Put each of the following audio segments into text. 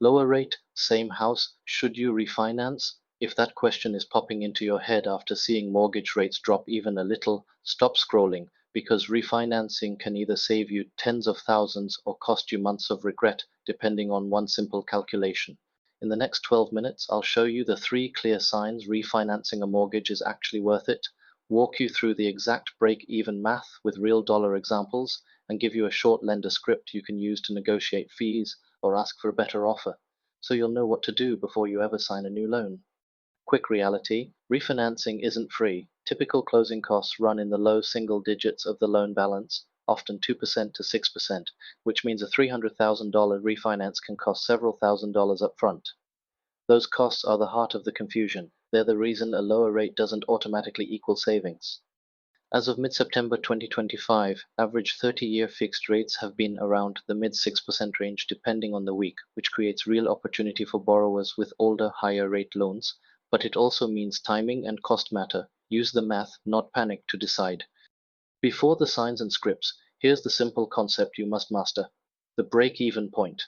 Lower rate, same house, should you refinance? If that question is popping into your head after seeing mortgage rates drop even a little, stop scrolling, because refinancing can either save you tens of thousands or cost you months of regret, depending on one simple calculation. In the next 12 minutes, I'll show you the 3 clear signs refinancing a mortgage is actually worth it, walk you through the exact break-even math with real dollar examples, and give you a short lender script you can use to negotiate fees or ask for a better offer, so you'll know what to do before you ever sign a new loan. Quick reality, refinancing isn't free. Typical closing costs run in the low single digits of the loan balance, often 2% to 6%, which means a $300,000 refinance can cost several $1,000s up front. Those costs are the heart of the confusion. They're the reason a lower rate doesn't automatically equal savings. As of mid-September 2025, average 30-year fixed rates have been around the mid-6% range depending on the week, which creates real opportunity for borrowers with older, higher-rate loans. But it also means timing and cost matter. Use the math, not panic, to decide. Before the signs and scripts, here's the simple concept you must master: the break-even point.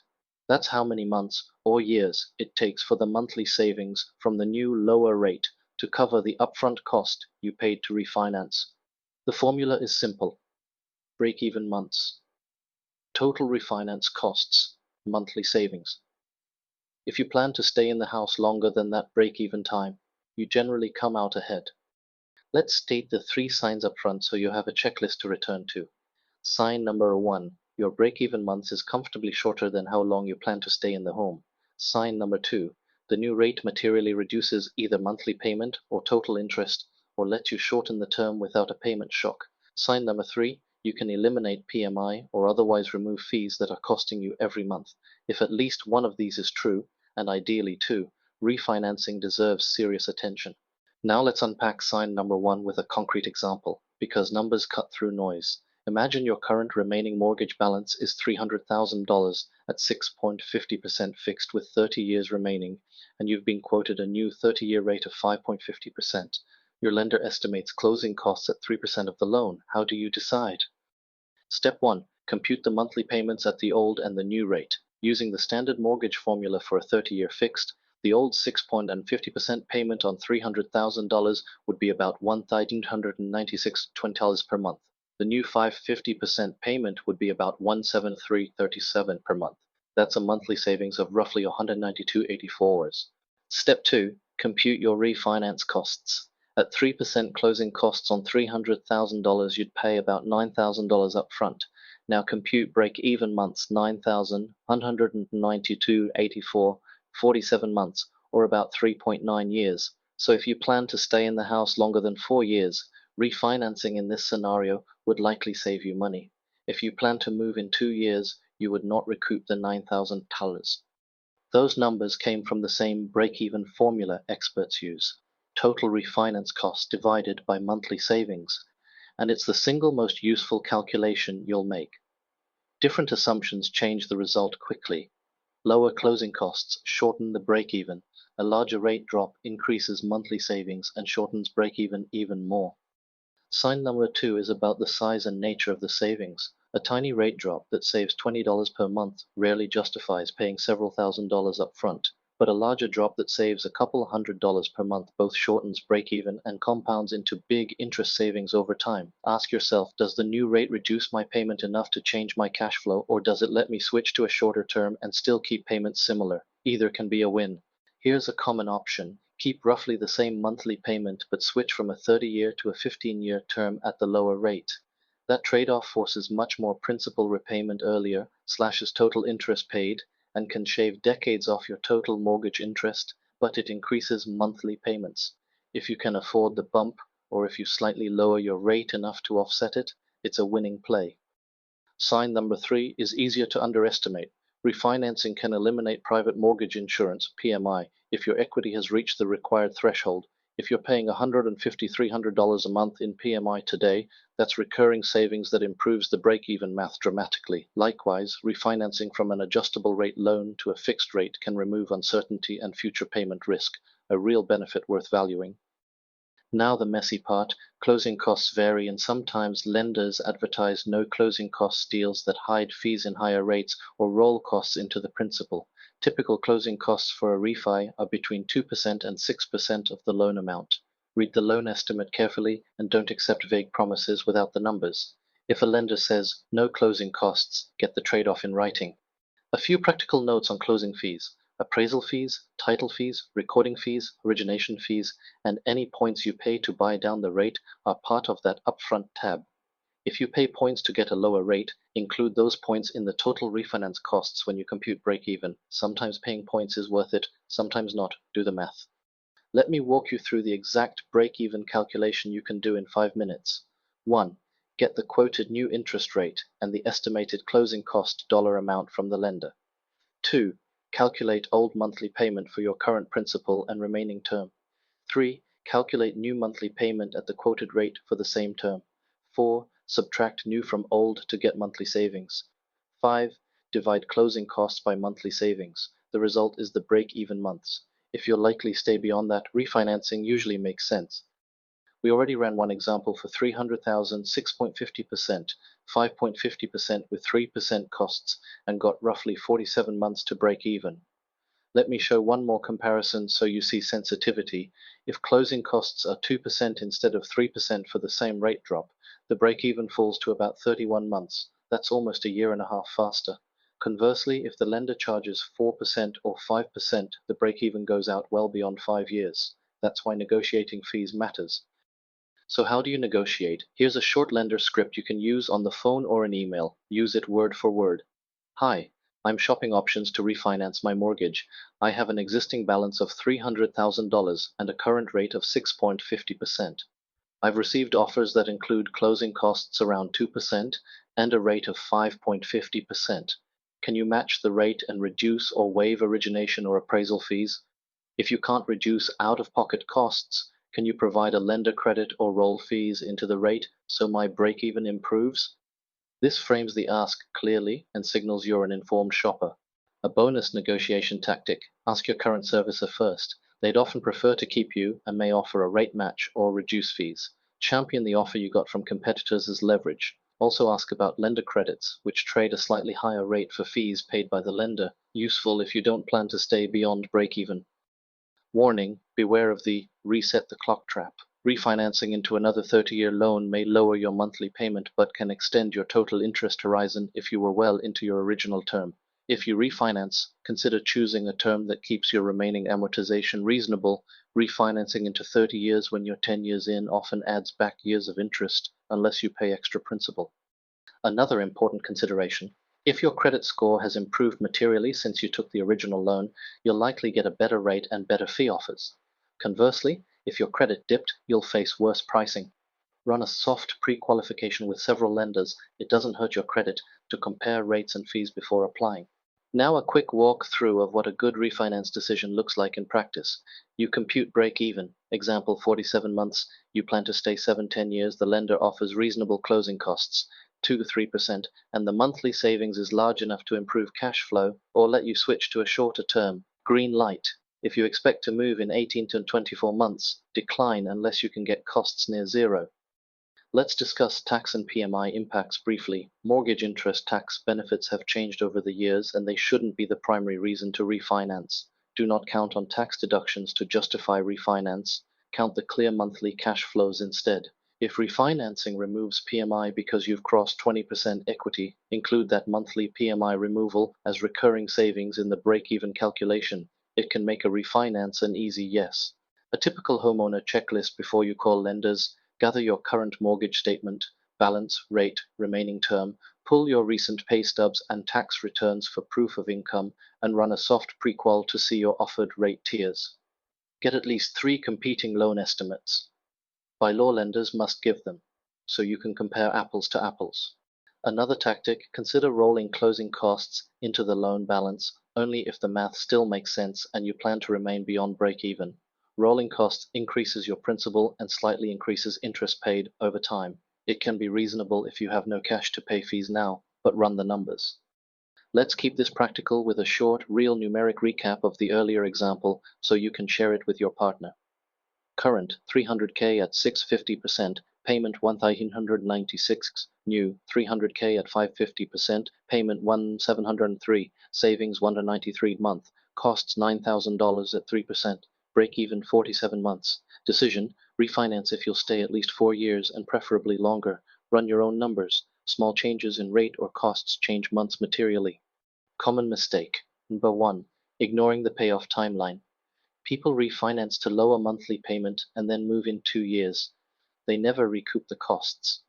That's how many months or years it takes for the monthly savings from the new lower rate to cover the upfront cost you paid to refinance. The formula is simple: break-even months, total refinance costs, monthly savings. If you plan to stay in the house longer than that break-even time, you generally come out ahead. Let's state the 3 signs up front so you have a checklist to return to. Sign number 1: your break-even months is comfortably shorter than how long you plan to stay in the home. Sign number 2: the new rate materially reduces either monthly payment or total interest, or lets you shorten the term without a payment shock. Sign number 3: you can eliminate PMI or otherwise remove fees that are costing you every month. If at least one of these is true, and ideally 2, refinancing deserves serious attention. Now let's unpack sign number 1 with a concrete example, because numbers cut through noise. Imagine your current remaining mortgage balance is $300,000 at 6.50% fixed with 30 years remaining, and you've been quoted a new 30-year rate of 5.50%. Your lender estimates closing costs at 3% of the loan. How do you decide? Step 1: compute the monthly payments at the old and the new rate. Using the standard mortgage formula for a 30-year fixed, the old 6.50% payment on $300,000 would be about $1,996.20 per month. The new 5.50% payment would be about $173.37 per month. That's a monthly savings of roughly $192.84. Step 2: compute your refinance costs. At 3% closing costs on $300,000, you'd pay about $9,000 up front. Now compute break-even months: 9,192.84, 47 months, or about 3.9 years. So if you plan to stay in the house longer than 4 years, refinancing in this scenario would likely save you money. If you plan to move in 2 years, you would not recoup the $9,000. Those numbers came from the same break-even formula experts use: total refinance cost divided by monthly savings, and it's the single most useful calculation you'll make. Different assumptions change the result quickly. Lower closing costs shorten the break-even. A larger rate drop increases monthly savings and shortens break-even even more. Sign number 2 is about the size and nature of the savings. A tiny rate drop that saves $20 per month rarely justifies paying several $1,000s up front, but a larger drop that saves a couple $100s per month both shortens break-even and compounds into big interest savings over time. Ask yourself, does the new rate reduce my payment enough to change my cash flow, or does it let me switch to a shorter term and still keep payments similar? Either can be a win. Here's a common option: keep roughly the same monthly payment but switch from a 30-year to a 15-year term at the lower rate. That trade-off forces much more principal repayment earlier, slashes total interest paid, and can shave decades off your total mortgage interest, but it increases monthly payments. If you can afford the bump, or if you slightly lower your rate enough to offset it, it's a winning play. Sign number 3 is easier to underestimate. Refinancing can eliminate private mortgage insurance, PMI, if your equity has reached the required threshold. If you're paying $150, $300 a month in PMI today, that's recurring savings that improves the break-even math dramatically. Likewise, refinancing from an adjustable rate loan to a fixed rate can remove uncertainty and future payment risk, a real benefit worth valuing. Now the messy part: closing costs vary, and sometimes lenders advertise no closing costs deals that hide fees in higher rates or roll costs into the principal. Typical closing costs for a refi are between 2% and 6% of the loan amount. Read the loan estimate carefully and don't accept vague promises without the numbers. If a lender says no closing costs, get the trade-off in writing. A few practical notes on closing fees. Appraisal fees, title fees, recording fees, origination fees, and any points you pay to buy down the rate are part of that upfront tab. If you pay points to get a lower rate, include those points in the total refinance costs when you compute break-even. Sometimes paying points is worth it, sometimes not. Do the math. Let me walk you through the exact break-even calculation you can do in 5 minutes. 1. Get the quoted new interest rate and the estimated closing cost dollar amount from the lender. 2. Calculate old monthly payment for your current principal and remaining term. 3. Calculate new monthly payment at the quoted rate for the same term. 4. Subtract new from old to get monthly savings. 5. Divide closing costs by monthly savings. The result is the break-even months. If you'll likely stay beyond that, refinancing usually makes sense. We already ran one example for 300,000, 6.50%, 5.50% with 3% costs, and got roughly 47 months to break even. Let me show one more comparison so you see sensitivity. If closing costs are 2% instead of 3% for the same rate drop, the break-even falls to about 31 months. That's almost a year and a half faster. Conversely, if the lender charges 4% or 5%, the break-even goes out well beyond 5 years. That's why negotiating fees matters. So how do you negotiate? Here's a short lender script you can use on the phone or an email. Use it word for word. Hi, I'm shopping options to refinance my mortgage. I have an existing balance of $300,000 and a current rate of 6.50%. I've received offers that include closing costs around 2% and a rate of 5.50%. Can you match the rate and reduce or waive origination or appraisal fees? If you can't reduce out-of-pocket costs, can you provide a lender credit or roll fees into the rate so my break-even improves? This frames the ask clearly and signals you're an informed shopper. A bonus negotiation tactic: ask your current servicer first. They'd often prefer to keep you and may offer a rate match or reduce fees. Champion the offer you got from competitors as leverage. Also ask about lender credits, which trade a slightly higher rate for fees paid by the lender, useful if you don't plan to stay beyond break-even. Warning: beware of the reset the clock trap. Refinancing into another 30-year loan may lower your monthly payment but can extend your total interest horizon if you were well into your original term. If you refinance, consider choosing a term that keeps your remaining amortization reasonable. Refinancing into 30 years when you're 10 years in often adds back years of interest unless you pay extra principal. Another important consideration: if your credit score has improved materially since you took the original loan, you'll likely get a better rate and better fee offers. Conversely, if your credit dipped, you'll face worse pricing. Run a soft pre-qualification with several lenders. It doesn't hurt your credit to compare rates and fees before applying. Now a quick walk through of what a good refinance decision looks like in practice. You compute break even. Example: 47 months. You plan to stay 7-10 years. The lender offers reasonable closing costs, 2 to 3%, and the monthly savings is large enough to improve cash flow or let you switch to a shorter term. Green light. If you expect to move in 18 to 24 months, decline unless you can get costs near zero. Let's discuss tax and PMI impacts briefly. Mortgage interest tax benefits have changed over the years, and they shouldn't be the primary reason to refinance. Do not count on tax deductions to justify refinance. Count the clear monthly cash flows instead. If refinancing removes PMI because you've crossed 20% equity, include that monthly PMI removal as recurring savings in the break-even calculation. It can make a refinance an easy yes. A typical homeowner checklist before you call lenders: gather your current mortgage statement, balance, rate, remaining term, pull your recent pay stubs and tax returns for proof of income, and run a soft prequal to see your offered rate tiers. Get at least 3 competing loan estimates. By law, lenders must give them, so you can compare apples to apples. Another tactic: consider rolling closing costs into the loan balance only if the math still makes sense and you plan to remain beyond break-even. Rolling costs increases your principal and slightly increases interest paid over time. It can be reasonable if you have no cash to pay fees now, but run the numbers. Let's keep this practical with a short, real numeric recap of the earlier example so you can share it with your partner. Current: 300K at 650%, payment 1,996, new 300k at 550%, payment 1,703, savings 193 month, costs $9,000 at 3%, break even 47 months. Decision, refinance if you'll stay at least 4 years and preferably longer. Run your own numbers. Small changes in rate or costs change months materially. Common mistake. Number 1. Ignoring the payoff timeline. People refinance to lower monthly payment and then move in 2 years. They never recoup the costs.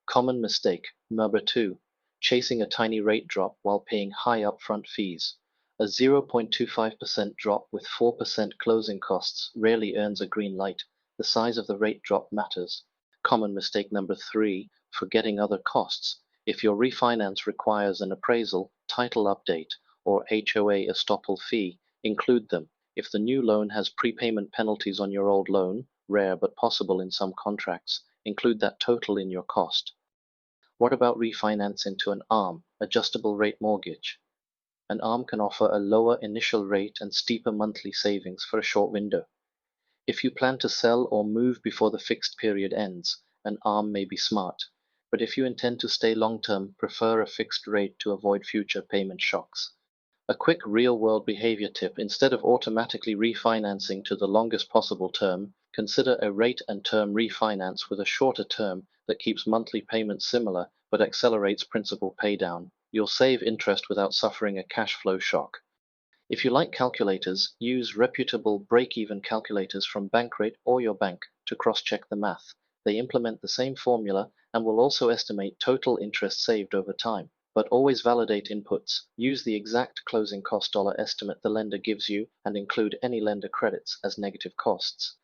Common mistake. Number 2. Chasing a tiny rate drop while paying high upfront fees. A 0.25% drop with 4% closing costs rarely earns a green light. The size of the rate drop matters. Common mistake number 3. Forgetting other costs. If your refinance requires an appraisal, title update, or HOA estoppel fee, include them. If the new loan has prepayment penalties on your old loan, rare but possible in some contracts, include that total in your cost. What about refinance into an ARM, adjustable rate mortgage? An ARM can offer a lower initial rate and steeper monthly savings for a short window. If you plan to sell or move before the fixed period ends, an ARM may be smart, but if you intend to stay long-term, prefer a fixed rate to avoid future payment shocks. A quick real-world behavior tip: instead of automatically refinancing to the longest possible term, consider a rate and term refinance with a shorter term that keeps monthly payments similar but accelerates principal paydown. You'll save interest without suffering a cash flow shock. If you like calculators, use reputable break-even calculators from Bankrate or your bank to cross-check the math. They implement the same formula and will also estimate total interest saved over time. But always validate inputs. Use the exact closing cost dollar estimate the lender gives you and include any lender credits as negative costs.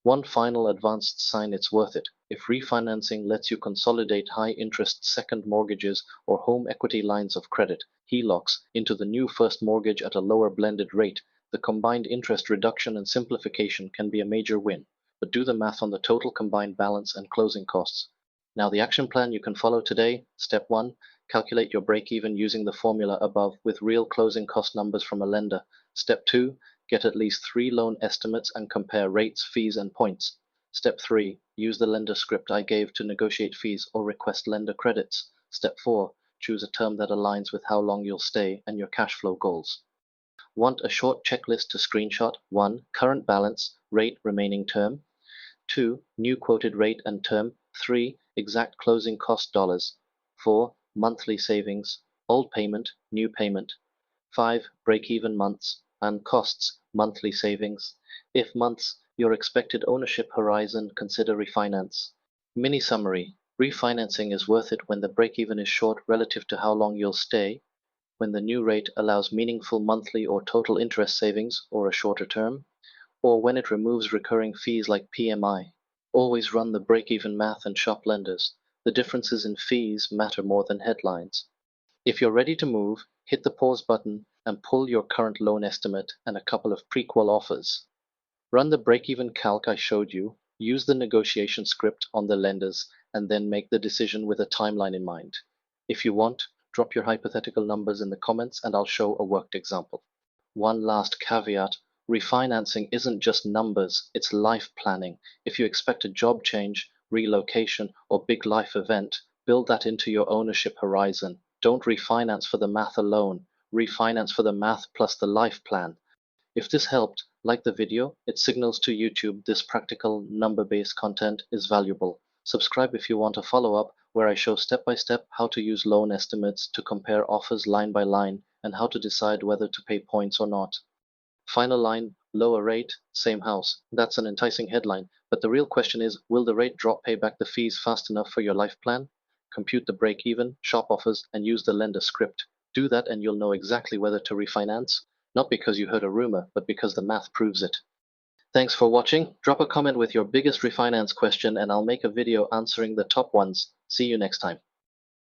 One final advanced sign it's worth it: if refinancing lets you consolidate high-interest second mortgages or home equity lines of credit, HELOCs, into the new first mortgage at a lower blended rate, the combined interest reduction and simplification can be a major win. But do the math on the total combined balance and closing costs. Now the action plan you can follow today. Step 1. Calculate your break-even using the formula above with real closing cost numbers from a lender. Step 2. Get at least 3 loan estimates and compare rates, fees, and points. Step 3. Use the lender script I gave to negotiate fees or request lender credits. Step 4. Choose a term that aligns with how long you'll stay and your cash flow goals. Want a short checklist to screenshot? 1. Current balance, rate, remaining term. 2. New quoted rate and term. 3. Exact closing cost dollars. 4. Monthly savings, old payment, new payment. 5. Break-even months and costs, monthly savings. If months, your expected ownership horizon, consider refinance. Mini summary: refinancing is worth it when the break-even is short relative to how long you'll stay, when the new rate allows meaningful monthly or total interest savings or a shorter term, or when it removes recurring fees like PMI. Always run the break-even math and shop lenders. The differences in fees matter more than headlines. If you're ready to move, hit the pause button and pull your current loan estimate and a couple of pre-qual offers. Run the break-even calc I showed you, use the negotiation script on the lenders, and then make the decision with a timeline in mind. If you want, drop your hypothetical numbers in the comments and I'll show a worked example. One last caveat: refinancing isn't just numbers, it's life planning. If you expect a job change, relocation, or big life event, build that into your ownership horizon. Don't refinance for the math alone, refinance for the math plus the life plan. If this helped, like the video. It signals to YouTube this practical, number-based content is valuable. Subscribe if you want a follow-up where I show step-by-step how to use loan estimates to compare offers line by line and how to decide whether to pay points or not. Final line: lower rate, same house. That's an enticing headline, but the real question is, will the rate drop pay back the fees fast enough for your life plan? Compute the break-even, shop offers, and use the lender script. Do that and you'll know exactly whether to refinance, not because you heard a rumor, but because the math proves it. Thanks for watching. Drop a comment with your biggest refinance question and I'll make a video answering the top ones. See you next time.